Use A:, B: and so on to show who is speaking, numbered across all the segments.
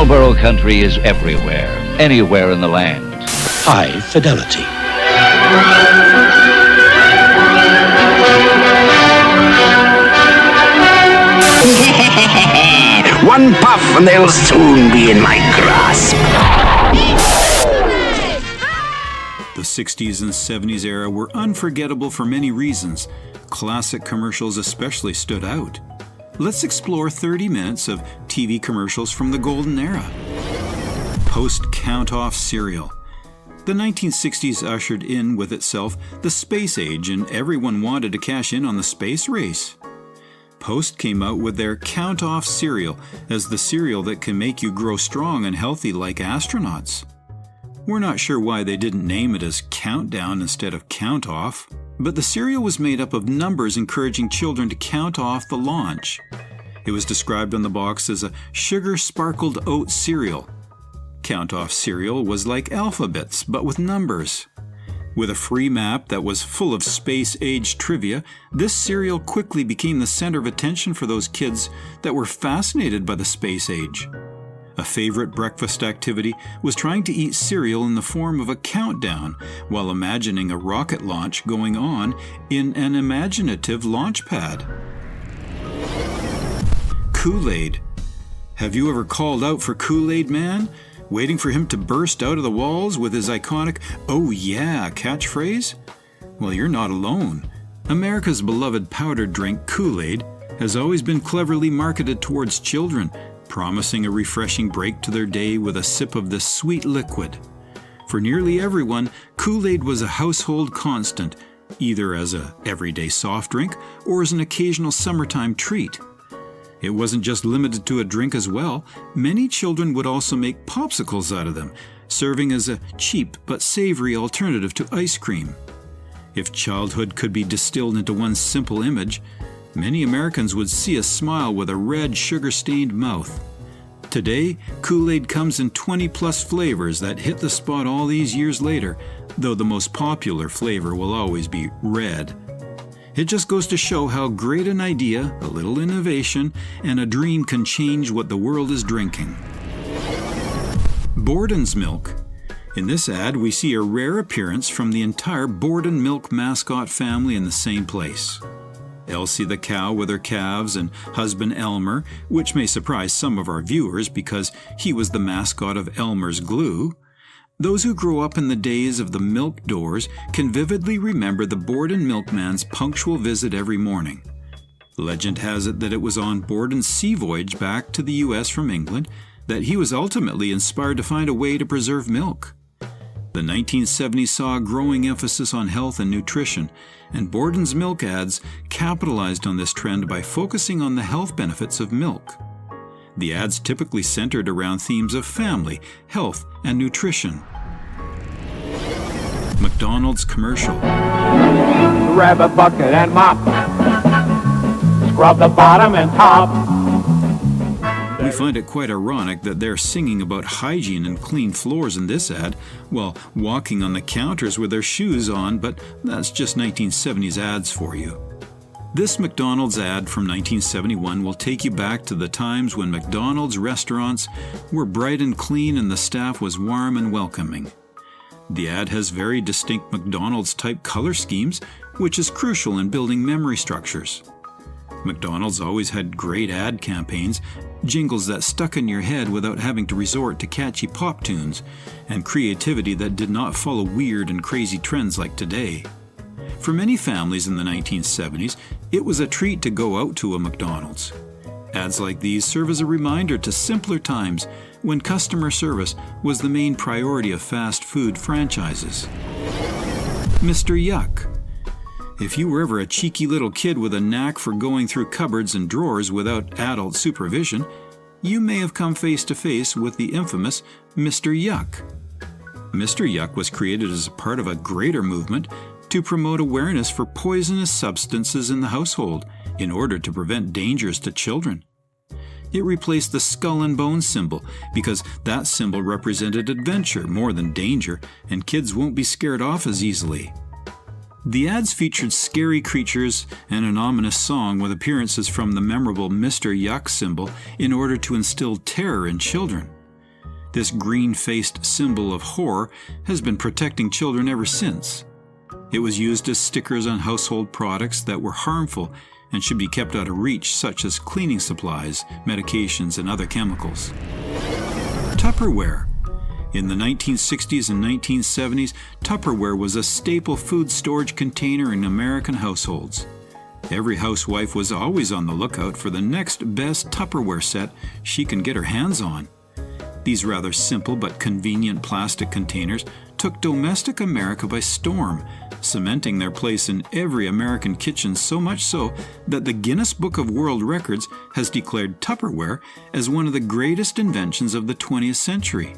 A: Marlboro country is everywhere, anywhere in the land.
B: High fidelity.
C: One puff and they'll soon be in my grasp.
D: The 60s and 70s era were unforgettable for many reasons. Classic commercials especially stood out. Let's explore 30 minutes of TV commercials from the golden era. Post-count-off cereal. The 1960s ushered in with itself the space age, and everyone wanted to cash in on the space race. Post came out with their count-off cereal as the cereal that can make you grow strong and healthy like astronauts. We're not sure why they didn't name it as Countdown instead of Count Off, but the cereal was made up of numbers encouraging children to count off the launch. It was described on the box as a sugar-sparkled oat cereal. Count Off cereal was like alphabets, but with numbers. With a free map that was full of space-age trivia, this cereal quickly became the center of attention for those kids that were fascinated by the space age. A favorite breakfast activity was trying to eat cereal in the form of a countdown while imagining a rocket launch going on in an imaginative launch pad. KoolAid. Have you ever called out for KoolAid Man, waiting for him to burst out of the walls with his iconic "Oh yeah" catchphrase? Well, you're not alone. America's beloved powdered drink KoolAid has always been cleverly marketed towards children, promising a refreshing break to their day with a sip of this sweet liquid. For nearly everyone, KoolAid was a household constant, either as an everyday soft drink or as an occasional summertime treat. It wasn't just limited to a drink as well. Many children would also make popsicles out of them, serving as a cheap but savory alternative to ice cream. If childhood could be distilled into one simple image, many Americans would see a smile with a red, sugar-stained mouth. Today, KoolAid comes in 20-plus flavors that hit the spot all these years later, though the most popular flavor will always be red. It just goes to show how great an idea, a little innovation, and a dream can change what the world is drinking. Bordon's Milk. In this ad, we see a rare appearance from the entire Bordon Milk mascot family in the same place. Elsie the cow with her calves and husband Elmer, which may surprise some of our viewers because he was the mascot of Elmer's Glue. Those who grew up in the days of the milk doors can vividly remember the Bordon milkman's punctual visit every morning. Legend has it that it was on Bordon's sea voyage back to the U.S. from England that he was ultimately inspired to find a way to preserve milk. The 1970s saw a growing emphasis on health and nutrition, and Bordon's milk ads capitalized on this trend by focusing on the health benefits of milk. The ads typically centered around themes of family, health, and nutrition. McDonald's commercial.
E: Grab a bucket and mop. Scrub the bottom and top.
D: We find it quite ironic that they're singing about hygiene and clean floors in this ad while walking on the counters with their shoes on, but that's just 1970s ads for you. This McDonald's ad from 1971 will take you back to the times when McDonald's restaurants were bright and clean and the staff was warm and welcoming. The ad has very distinct McDonald's-type color schemes, which is crucial in building memory structures. McDonald's always had great ad campaigns, jingles that stuck in your head without having to resort to catchy pop tunes, and creativity that did not follow weird and crazy trends like today. For many families in the 1970s, it was a treat to go out to a McDonald's. Ads like these serve as a reminder to simpler times when customer service was the main priority of fast food franchises. Mr. Yuck. If you were ever a cheeky little kid with a knack for going through cupboards and drawers without adult supervision, you may have come face to face with the infamous Mr. Yuck. Mr. Yuck was created as a part of a greater movement to promote awareness for poisonous substances in the household in order to prevent dangers to children. It replaced the skull and bones symbol because that symbol represented adventure more than danger, and kids won't be scared off as easily. The ads featured scary creatures and an ominous song with appearances from the memorable Mr. Yuck symbol in order to instill terror in children. This green-faced symbol of horror has been protecting children ever since. It was used as stickers on household products that were harmful and should be kept out of reach, such as cleaning supplies, medications, and other chemicals. Tupperware. In the 1960s and 1970s, Tupperware was a staple food storage container in American households. Every housewife was always on the lookout for the next best Tupperware set she can get her hands on. These rather simple but convenient plastic containers took domestic America by storm, cementing their place in every American kitchen, so much so that the Guinness Book of World Records has declared Tupperware as one of the greatest inventions of the 20th century.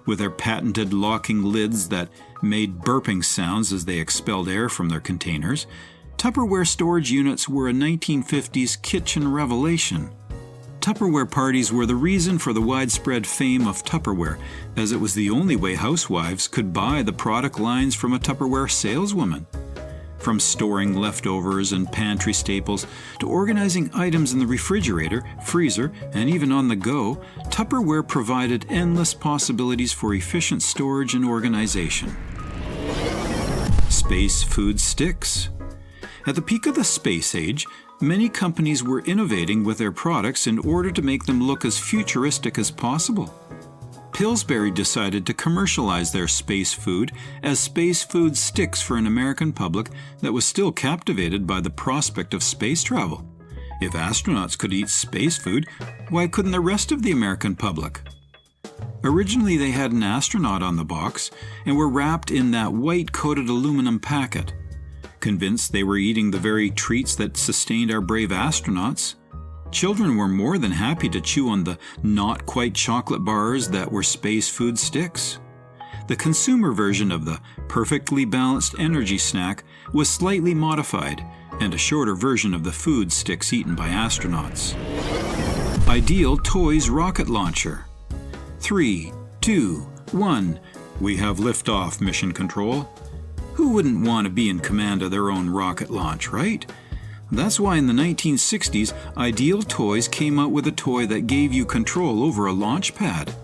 D: With their patented locking lids that made burping sounds as they expelled air from their containers, Tupperware storage units were a 1950s kitchen revelation. Tupperware parties were the reason for the widespread fame of Tupperware, as it was the only way housewives could buy the product lines from a Tupperware saleswoman. From storing leftovers and pantry staples to organizing items in the refrigerator, freezer, and even on the go, Tupperware provided endless possibilities for efficient storage and organization. Space food sticks. At the peak of the space age, many companies were innovating with their products in order to make them look as futuristic as possible. Pillsbury decided to commercialize their space food as space food sticks for an American public that was still captivated by the prospect of space travel. If astronauts could eat space food, why couldn't the rest of the American public? Originally, they had an astronaut on the box and were wrapped in that white-coated aluminum packet. Convinced they were eating the very treats that sustained our brave astronauts, children were more than happy to chew on the not-quite chocolate bars that were space food sticks. The consumer version of the perfectly balanced energy snack was slightly modified, and a shorter version of the food sticks eaten by astronauts. Ideal Toys Rocket Launcher. 3, 2, 1. We have liftoff, Mission Control. Who wouldn't want to be in command of their own rocket launch, right? That's why in the 1960s, Ideal Toys came out with a toy that gave you control over a launch pad.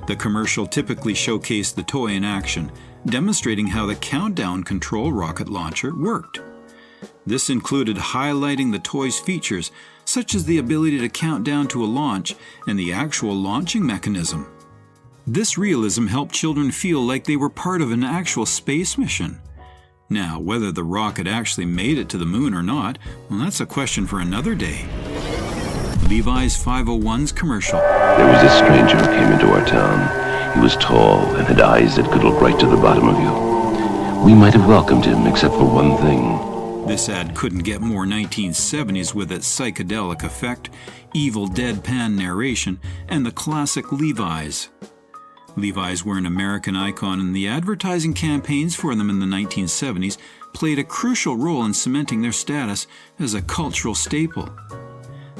D: The commercial typically showcased the toy in action, demonstrating how the countdown control rocket launcher worked. This included highlighting the toy's features, such as the ability to count down to a launch and the actual launching mechanism. This realism helped children feel like they were part of an actual space mission. Now, whether the rocket actually made it to the moon or not, well, that's a question for another day. Levi's 501's commercial.
B: There was a stranger who came into our town. He was tall and had eyes that could look right to the bottom of you. We might have welcomed him, except for one thing.
D: This ad couldn't get more 1970s with its psychedelic effect, evil deadpan narration, and the classic Levi's. Levi's were an American icon, and the advertising campaigns for them in the 1970s played a crucial role in cementing their status as a cultural staple.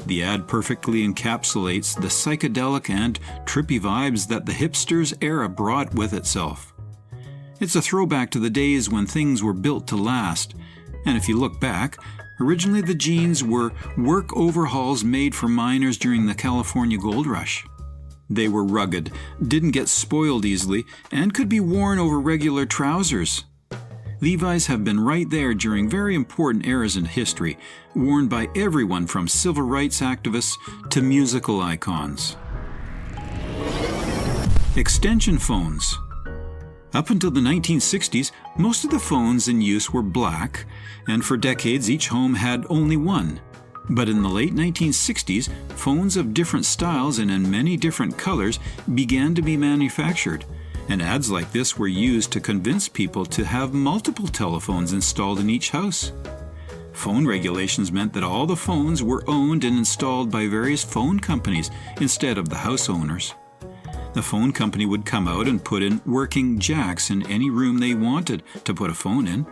D: The ad perfectly encapsulates the psychedelic and trippy vibes that the hipsters era brought with itself. It's a throwback to the days when things were built to last, and if you look back, originally the jeans were work overhauls made for miners during the California Gold Rush. They were rugged, didn't get spoiled easily, and could be worn over regular trousers. Levi's have been right there during very important eras in history, worn by everyone from civil rights activists to musical icons. Extension phones. Up until the 1960s, most of the phones in use were black, and for decades each home had only one. But in the late 1960s, phones of different styles and in many different colors began to be manufactured, and ads like this were used to convince people to have multiple telephones installed in each house. Phone regulations meant that all the phones were owned and installed by various phone companies instead of the house owners. The phone company would come out and put in working jacks in any room they wanted to put a phone in.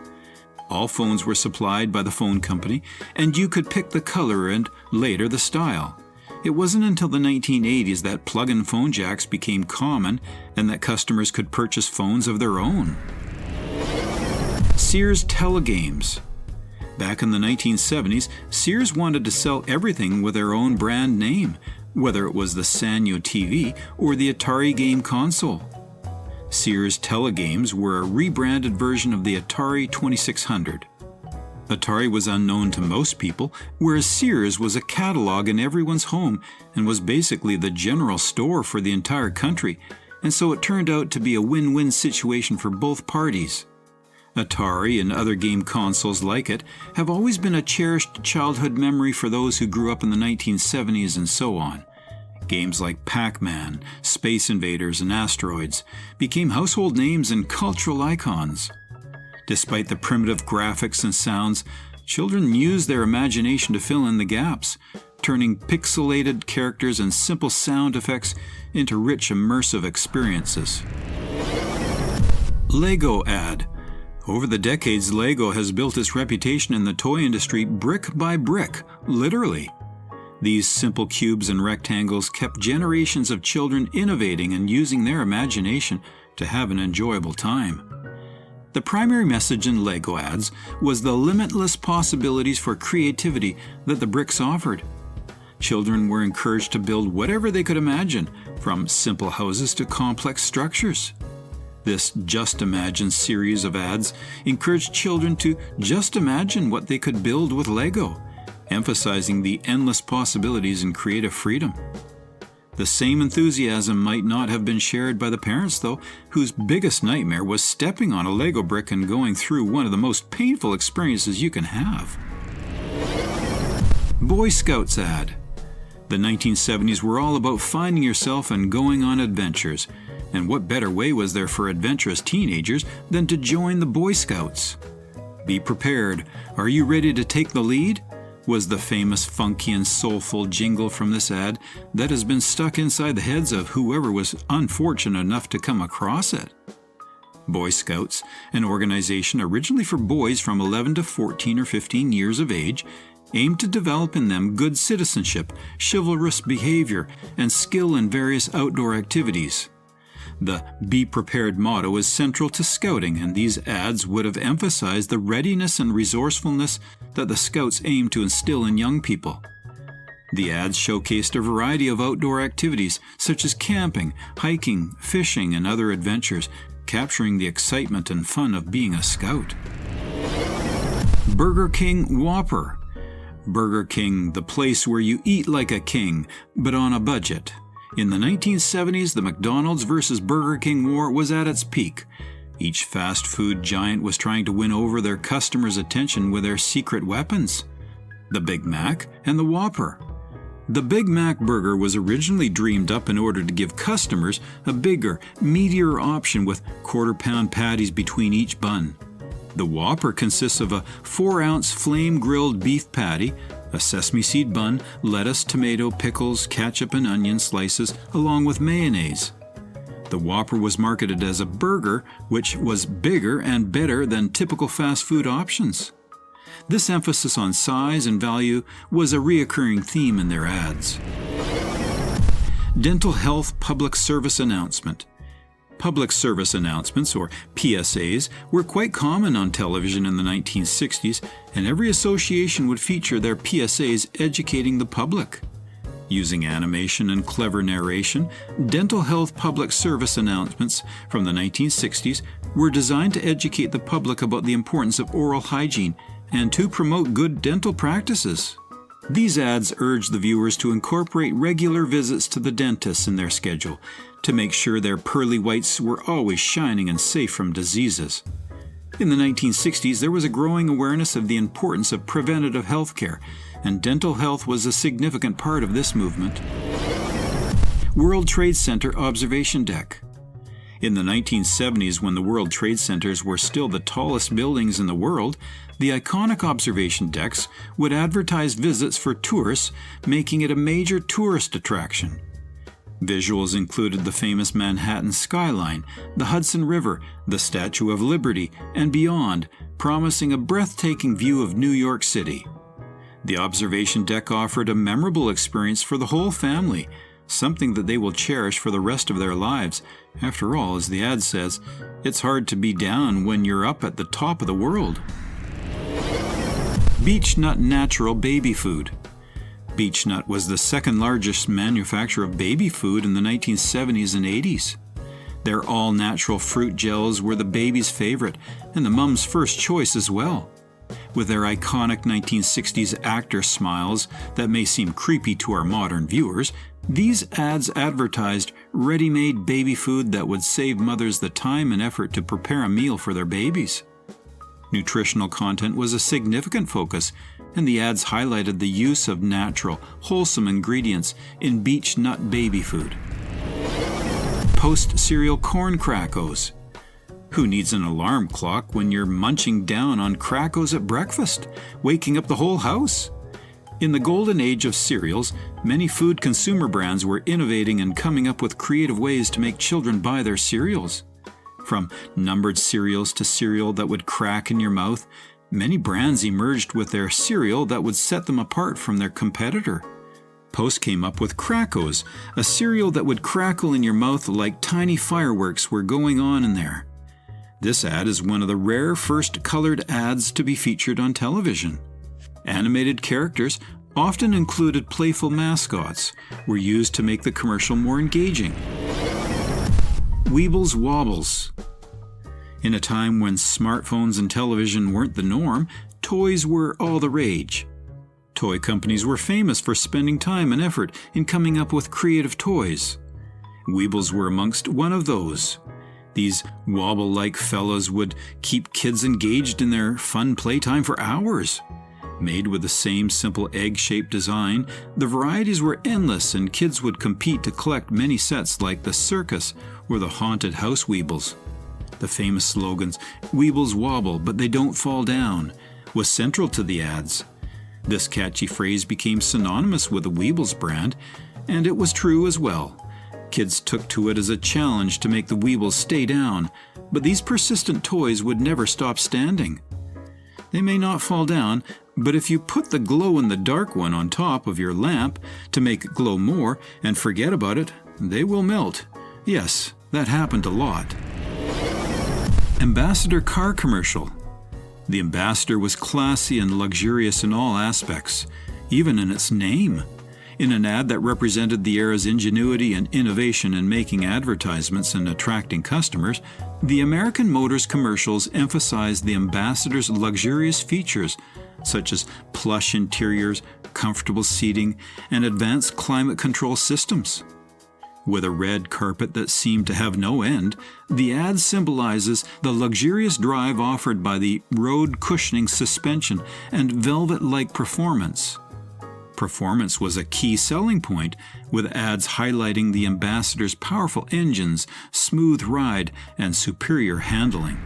D: All phones were supplied by the phone company, and you could pick the color and later the style. It wasn't until the 1980s that plug-in phone jacks became common and that customers could purchase phones of their own. Sears Telegames. Back in the 1970s, Sears wanted to sell everything with their own brand name, whether it was the Sanyo TV or the Atari game console. Sears Telegames were a rebranded version of the Atari 2600. Atari was unknown to most people, whereas Sears was a catalog in everyone's home and was basically the general store for the entire country, and so it turned out to be a win-win situation for both parties. Atari and other game consoles like it have always been a cherished childhood memory for those who grew up in the 1970s and so on. Games like Pac-Man, Space Invaders, and Asteroids became household names and cultural icons. Despite the primitive graphics and sounds, children used their imagination to fill in the gaps, turning pixelated characters and simple sound effects into rich, immersive experiences. Lego ad. Over the decades, Lego has built its reputation in the toy industry brick by brick, literally. These simple cubes and rectangles kept generations of children innovating and using their imagination to have an enjoyable time. The primary message in Lego ads was the limitless possibilities for creativity that the bricks offered. Children were encouraged to build whatever they could imagine, from simple houses to complex structures. This Just Imagine series of ads encouraged children to just imagine what they could build with Lego, emphasizing the endless possibilities and creative freedom. The same enthusiasm might not have been shared by the parents, though, whose biggest nightmare was stepping on a Lego brick and going through one of the most painful experiences you can have. Boy Scouts ad. The 1970s were all about finding yourself and going on adventures. And what better way was there for adventurous teenagers than to join the Boy Scouts? Be prepared. Are you ready to take the lead? Was the famous funky and soulful jingle from this ad that has been stuck inside the heads of whoever was unfortunate enough to come across it. Boy Scouts, an organization originally for boys from 11 to 14 or 15 years of age, aimed to develop in them good citizenship, chivalrous behavior, and skill in various outdoor activities. The Be Prepared motto is central to Scouting, and these ads would have emphasized the readiness and resourcefulness that the Scouts aim to instill in young people. The ads showcased a variety of outdoor activities such as camping, hiking, fishing, and other adventures, capturing the excitement and fun of being a Scout. Burger King Whopper. Burger King, the place where you eat like a king, but on a budget. In the 1970s, the McDonald's versus Burger King war was at its peak. Each fast food giant was trying to win over their customers' attention with their secret weapons, the Big Mac and the Whopper. The Big Mac burger was originally dreamed up in order to give customers a bigger, meatier option with quarter-pound patties between each bun. The Whopper consists of a 4-ounce flame-grilled beef patty, a sesame seed bun, lettuce, tomato, pickles, ketchup, and onion slices, along with mayonnaise. The Whopper was marketed as a burger, which was bigger and better than typical fast food options. This emphasis on size and value was a reoccurring theme in their ads. Dental Health Public Service Announcement. Public service announcements, or PSAs, were quite common on television in the 1960s, and every association would feature their PSAs educating the public. Using animation and clever narration, dental health public service announcements from the 1960s were designed to educate the public about the importance of oral hygiene and to promote good dental practices. These ads urged the viewers to incorporate regular visits to the dentist in their schedule to make sure their pearly whites were always shining and safe from diseases. In the 1960s, there was a growing awareness of the importance of preventative health care, and dental health was a significant part of this movement. World Trade Center Observation Deck. In the 1970s, when the World Trade Centers were still the tallest buildings in the world, the iconic observation decks would advertise visits for tourists, making it a major tourist attraction. Visuals included the famous Manhattan skyline, the Hudson River, the Statue of Liberty, and beyond, promising a breathtaking view of New York City. The observation deck offered a memorable experience for the whole family, something that they will cherish for the rest of their lives. After all, as the ad says, it's hard to be down when you're up at the top of the world. Beech Nut Natural Baby Food. Beech-Nut was the second largest manufacturer of baby food in the 1970s and 80s. Their all-natural fruit gels were the baby's favorite and the mom's first choice as well. With their iconic 1960s actor smiles that may seem creepy to our modern viewers, these ads advertised ready-made baby food that would save mothers the time and effort to prepare a meal for their babies. Nutritional content was a significant focus, and the ads highlighted the use of natural, wholesome ingredients in Beech-Nut baby food. Post-cereal corn Crackos. Who needs an alarm clock when you're munching down on Crackos at breakfast, waking up the whole house? In the golden age of cereals, many food consumer brands were innovating and coming up with creative ways to make children buy their cereals. From numbered cereals to cereal that would crack in your mouth, many brands emerged with their cereal that would set them apart from their competitor. Post came up with Crackos, a cereal that would crackle in your mouth like tiny fireworks were going on in there. This ad is one of the rare first colored ads to be featured on television. Animated characters, often included playful mascots, were used to make the commercial more engaging. Weebles Wobbles. In a time when smartphones and television weren't the norm, toys were all the rage. Toy companies were famous for spending time and effort in coming up with creative toys. Weebles were amongst one of those. These wobble-like fellas would keep kids engaged in their fun playtime for hours. Made with the same simple egg-shaped design, the varieties were endless and kids would compete to collect many sets like the circus or the haunted house Weebles. The famous slogans, "Weebles wobble, but they don't fall down," was central to the ads. This catchy phrase became synonymous with the Weebles brand, and it was true as well. Kids took to it as a challenge to make the Weebles stay down, but these persistent toys would never stop standing. They may not fall down, but if you put the glow-in-the-dark one on top of your lamp to make it glow more and forget about it, they will melt. Yes, that happened a lot. Ambassador car commercial. The Ambassador was classy and luxurious in all aspects, even in its name. In an ad that represented the era's ingenuity and innovation in making advertisements and attracting customers, the American Motors commercials emphasized the Ambassador's luxurious features, such as plush interiors, comfortable seating, and advanced climate control systems. With a red carpet that seemed to have no end, the ad symbolizes the luxurious drive offered by the road cushioning suspension and velvet-like performance. Performance was a key selling point, with ads highlighting the Ambassador's powerful engines, smooth ride, and superior handling.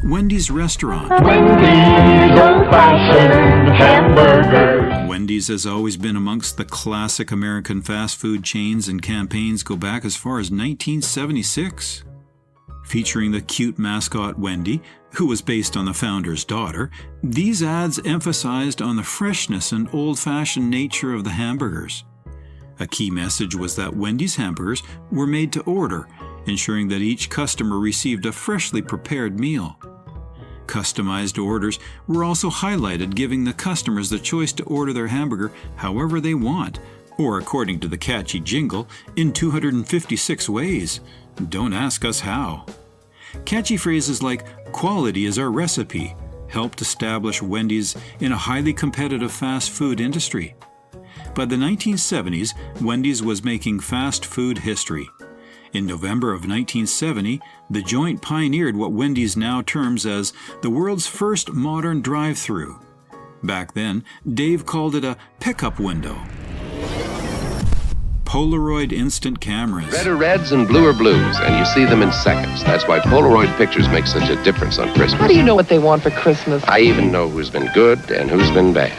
D: Wendys Restaurant.
E: Wendy's old-fashioned hamburgers.
D: Wendys has always been amongst the classic American fast food chains, and campaigns go back as far as 1976. Featuring the cute mascot Wendy, who was based on the founder's daughter, these ads emphasized on the freshness and old-fashioned nature of the hamburgers. A key message was that Wendy's hamburgers were made to order, ensuring that each customer received a freshly prepared meal. Customized orders were also highlighted, giving the customers the choice to order their hamburger however they want, or according to the catchy jingle, in 256 ways. Don't ask us how. Catchy phrases like "quality is our recipe" helped establish Wendy's in a highly competitive fast food industry. By the 1970s, Wendy's was making fast food history. In November of 1970, the joint pioneered what Wendy's now terms as the world's first modern drive-thru. Back then, Dave called it a pickup window. Polaroid instant cameras.
B: Red are reds and blue are blues, and you see them in seconds. That's why Polaroid pictures make such a difference on Christmas.
F: How do you know what they want for Christmas?
B: I even know who's been good and who's been bad.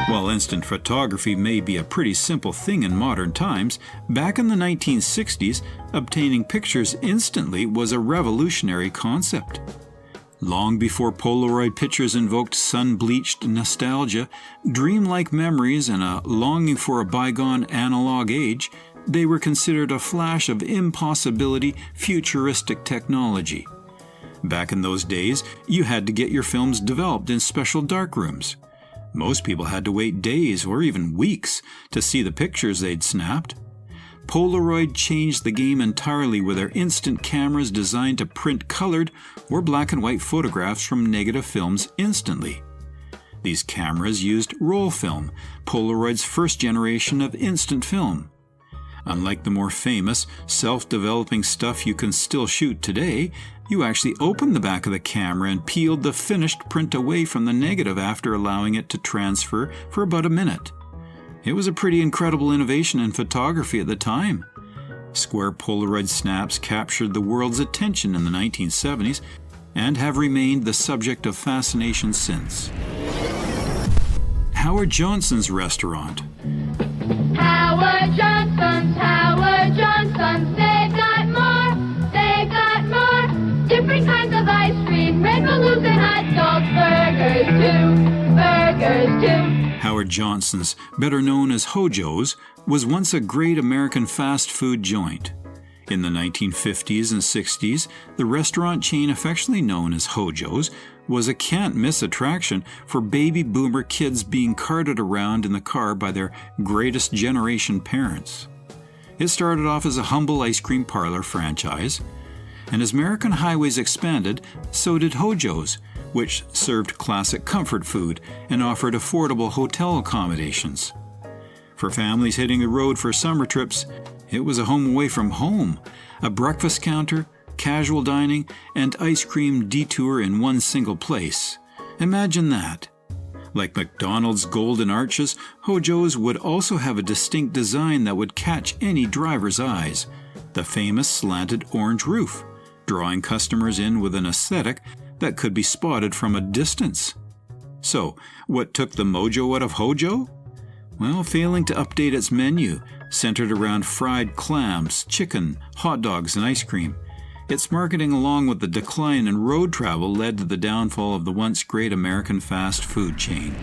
D: While instant photography may be a pretty simple thing in modern times, back in the 1960s, obtaining pictures instantly was a revolutionary concept. Long before Polaroid pictures invoked sun-bleached nostalgia, dreamlike memories, and a longing for a bygone analog age, they were considered a flash of impossibility, futuristic technology. Back in those days, you had to get your films developed in special darkrooms. Most people had to wait days or even weeks to see the pictures they'd snapped. Polaroid changed the game entirely with their instant cameras designed to print colored or black and white photographs from negative films instantly. These cameras used roll film, Polaroid's first generation of instant film. Unlike the more famous, self-developing stuff you can still shoot today, you actually opened the back of the camera and peeled the finished print away from the negative after allowing it to transfer for about a minute. It was a pretty incredible innovation in photography at the time. Square Polaroid snaps captured the world's attention in the 1970s and have remained the subject of fascination since. Howard Johnson's Restaurant.
F: Howard Johnson's, they've got more, different kinds of ice cream, red balloons and hot dogs, burgers too.
D: Howard Johnson's, better known as Hojo's, was once a great American fast food joint. In the 1950s and 60s, the restaurant chain affectionately known as Hojo's was a can't-miss attraction for baby boomer kids being carted around in the car by their greatest generation parents. It started off as a humble ice cream parlor franchise, and as American highways expanded, so did Hojo's, which served classic comfort food and offered affordable hotel accommodations. For families hitting the road for summer trips, it was a home away from home, a breakfast counter, casual dining, and ice cream detour in one single place. Imagine that. Like McDonald's golden arches, Hojo's would also have a distinct design that would catch any driver's eyes, the famous slanted orange roof, drawing customers in with an aesthetic that could be spotted from a distance. So, what took the mojo out of Hojo? Well, failing to update its menu, centered around fried clams, chicken, hot dogs, and ice cream. Its marketing, along with the decline in road travel, led to the downfall of the once great American fast food chain.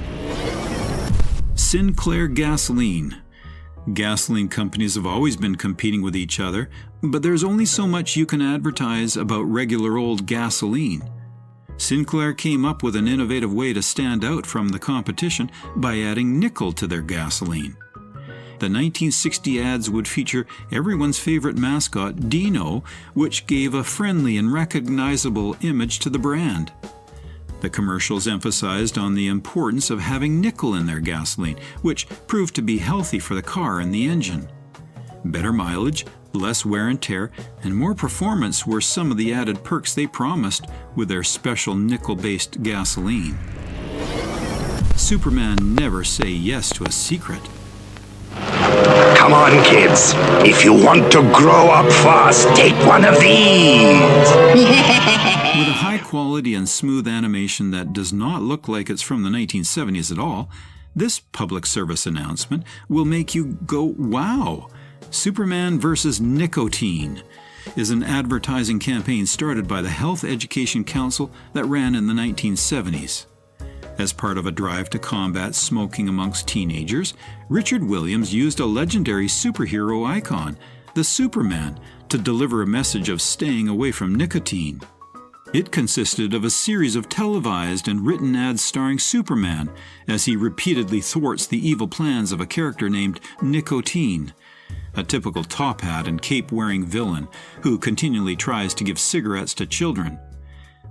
D: Sinclair Gasoline. Gasoline companies have always been competing with each other, but there's only so much you can advertise about regular old gasoline. Sinclair came up with an innovative way to stand out from the competition by adding nickel to their gasoline. The 1960 ads would feature everyone's favorite mascot, Dino, which gave a friendly and recognizable image to the brand. The commercials emphasized on the importance of having nickel in their gasoline, which proved to be healthy for the car and the engine. Better mileage, less wear and tear, and more performance were some of the added perks they promised with their special nickel-based gasoline. Superman never say yes to a secret.
C: Come on, kids. If you want to grow up fast, take one of these.
D: With a high quality and smooth animation that does not look like it's from the 1970s at all, this public service announcement will make you go, wow! Superman vs. Nicotine is an advertising campaign started by the Health Education Council that ran in the 1970s. As part of a drive to combat smoking amongst teenagers, Richard Williams used a legendary superhero icon, the Superman, to deliver a message of staying away from nicotine. It consisted of a series of televised and written ads starring Superman as he repeatedly thwarts the evil plans of a character named Nicotine, a typical top hat and cape-wearing villain who continually tries to give cigarettes to children.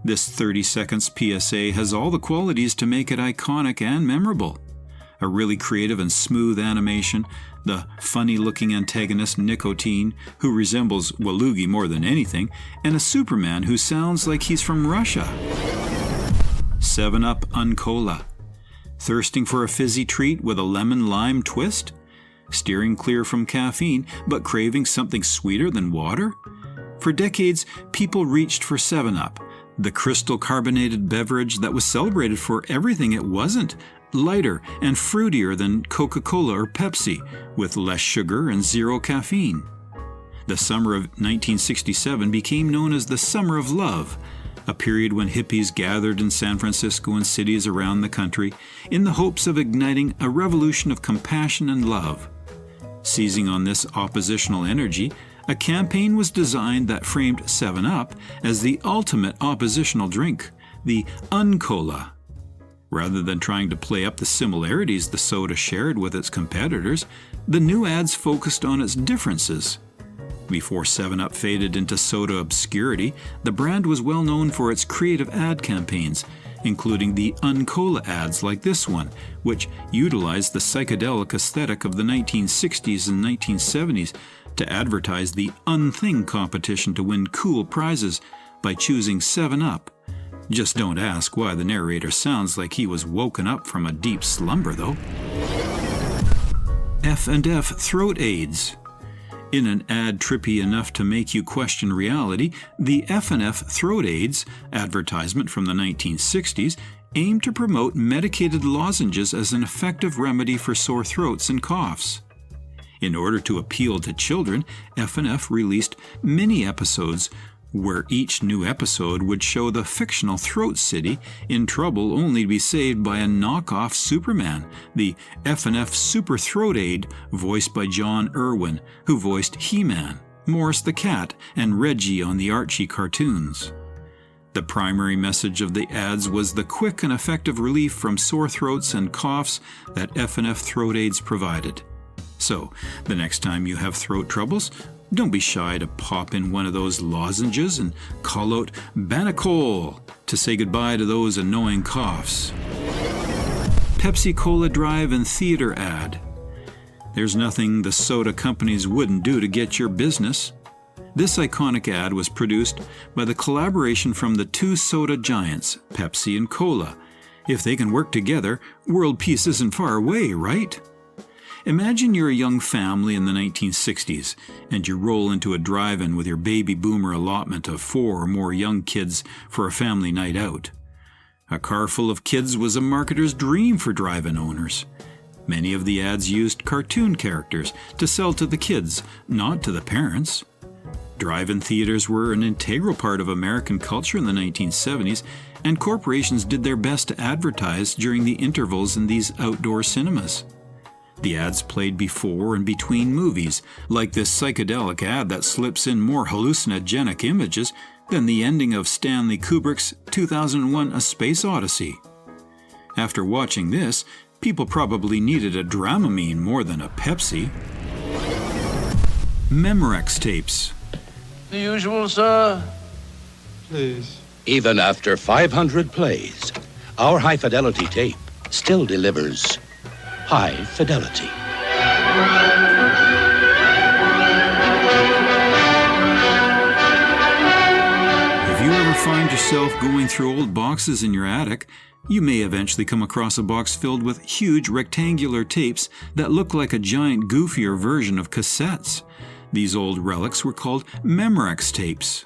D: This 30 seconds PSA has all the qualities to make it iconic and memorable. A really creative and smooth animation, the funny-looking antagonist Nicotine, who resembles Waluigi more than anything, and a Superman who sounds like he's from Russia. 7UP Uncola. Thirsting for a fizzy treat with a lemon-lime twist? Steering clear from caffeine, but craving something sweeter than water? For decades, people reached for 7UP, the crystal carbonated beverage that was celebrated for everything it wasn't, lighter and fruitier than Coca-Cola or Pepsi, with less sugar and zero caffeine. The summer of 1967 became known as the Summer of Love, a period when hippies gathered in San Francisco and cities around the country in the hopes of igniting a revolution of compassion and love. Seizing on this oppositional energy, a campaign was designed that framed 7UP as the ultimate oppositional drink, the Uncola. Rather than trying to play up the similarities the soda shared with its competitors, the new ads focused on its differences. Before 7UP faded into soda obscurity, the brand was well known for its creative ad campaigns, including the Uncola ads like this one, which utilized the psychedelic aesthetic of the 1960s and 1970s to advertise the Unthing competition to win cool prizes by choosing 7UP. Just don't ask why the narrator sounds like he was woken up from a deep slumber, though. FNF Throat Aids. In an ad trippy enough to make you question reality, the FNF Throat Aids advertisement from the 1960s aimed to promote medicated lozenges as an effective remedy for sore throats and coughs. In order to appeal to children, FNF released mini-episodes where each new episode would show the fictional throat city in trouble only to be saved by a knockoff Superman, the FNF Super Throat Aid, voiced by John Irwin, who voiced He-Man, Morris the Cat, and Reggie on the Archie cartoons. The primary message of the ads was the quick and effective relief from sore throats and coughs that FNF Throat Aids provided. So, the next time you have throat troubles, don't be shy to pop in one of those lozenges and call out Banacol to say goodbye to those annoying coughs. Pepsi Cola Drive-In Theater ad. There's nothing the soda companies wouldn't do to get your business. This iconic ad was produced by the collaboration from the two soda giants, Pepsi and Cola. If they can work together, world peace isn't far away, right? Imagine you're a young family in the 1960s, and you roll into a drive-in with your baby boomer allotment of 4 or more young kids for a family night out. A car full of kids was a marketer's dream for drive-in owners. Many of the ads used cartoon characters to sell to the kids, not to the parents. Drive-in theaters were an integral part of American culture in the 1970s, and corporations did their best to advertise during the intervals in these outdoor cinemas. The ads played before and between movies, like this psychedelic ad that slips in more hallucinogenic images than the ending of Stanley Kubrick's 2001 A Space Odyssey. After watching this, people probably needed a Dramamine more than a Pepsi. Memorex tapes.
G: The usual, sir?
E: Please.
C: Even after 500 plays, our high-fidelity tape still delivers high fidelity.
D: If you ever find yourself going through old boxes in your attic, you may eventually come across a box filled with huge rectangular tapes that look like a giant goofier version of cassettes. These old relics were called Memorex tapes.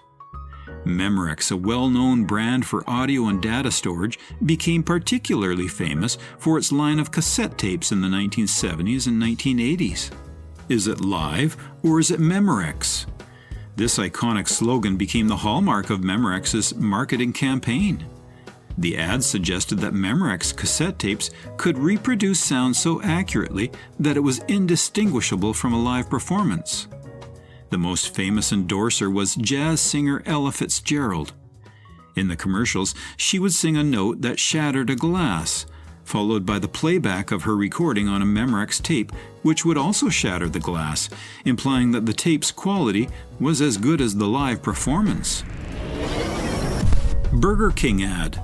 D: Memorex, a well-known brand for audio and data storage, became particularly famous for its line of cassette tapes in the 1970s and 1980s. Is it live or is it Memorex? This iconic slogan became the hallmark of Memorex's marketing campaign. The ad suggested that Memorex cassette tapes could reproduce sound so accurately that it was indistinguishable from a live performance. The most famous endorser was jazz singer Ella Fitzgerald. In the commercials, she would sing a note that shattered a glass, followed by the playback of her recording on a Memorex tape, which would also shatter the glass, implying that the tape's quality was as good as the live performance. Burger King ad.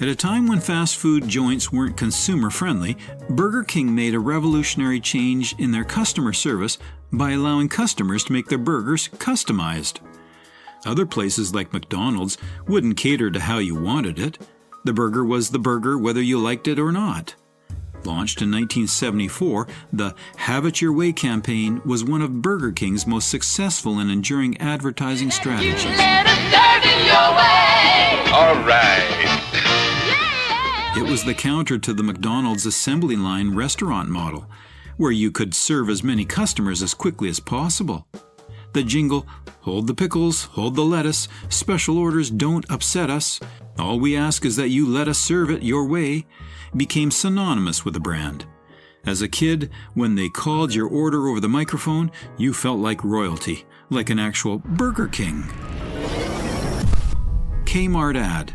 D: At a time when fast food joints weren't consumer-friendly, Burger King made a revolutionary change in their customer service by allowing customers to make their burgers customized. Other places like McDonald's wouldn't cater to how you wanted it. The burger was the burger whether you liked it or not. Launched in 1974, the Have It Your Way campaign was one of Burger King's most successful and enduring advertising strategies.
F: Let us serve it your way.
C: All right.
D: It was the counter to the McDonald's assembly line restaurant model, where you could serve as many customers as quickly as possible. The jingle, "Hold the pickles, hold the lettuce, special orders don't upset us, all we ask is that you let us serve it your way," became synonymous with the brand. As a kid, when they called your order over the microphone, you felt like royalty, like an actual Burger King. Kmart ad.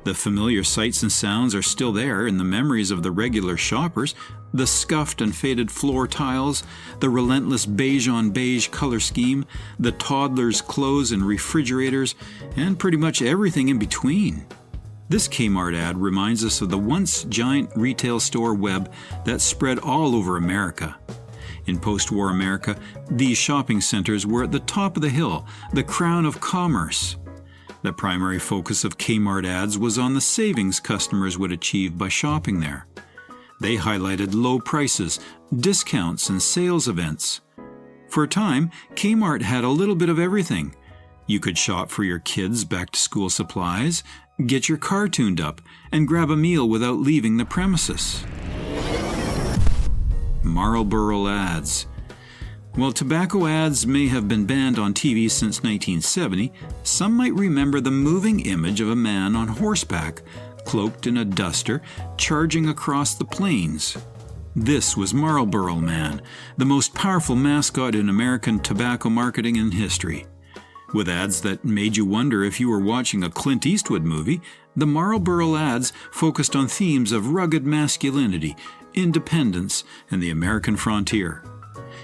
D: The familiar sights and sounds are still there in the memories of the regular shoppers. The scuffed and faded floor tiles, the relentless beige on beige color scheme, the toddlers' clothes and refrigerators, and pretty much everything in between. This Kmart ad reminds us of the once giant retail store web that spread all over America. In post-war America, these shopping centers were at the top of the hill, the crown of commerce. The primary focus of Kmart ads was on the savings customers would achieve by shopping there. They highlighted low prices, discounts, and sales events. For a time, Kmart had a little bit of everything. You could shop for your kids' back-to-school supplies, get your car tuned up, and grab a meal without leaving the premises. Marlboro ads. While tobacco ads may have been banned on TV since 1970, some might remember the moving image of a man on horseback, cloaked in a duster, charging across the plains. This was Marlboro Man, the most powerful mascot in American tobacco marketing in history. With ads that made you wonder if you were watching a Clint Eastwood movie, the Marlboro ads focused on themes of rugged masculinity, independence, and the American frontier.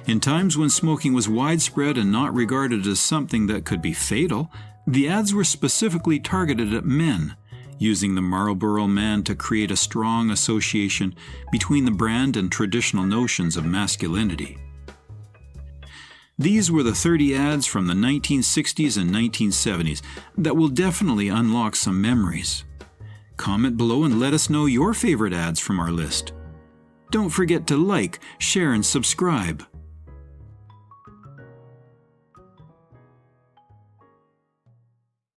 D: In times when smoking was widespread and not regarded as something that could be fatal, the ads were specifically targeted at men, using the Marlboro Man to create a strong association between the brand and traditional notions of masculinity. These were the 30 ads from the 1960s and 1970s that will definitely unlock some memories. Comment below and let us know your favorite ads from our list. Don't forget to like, share, and subscribe.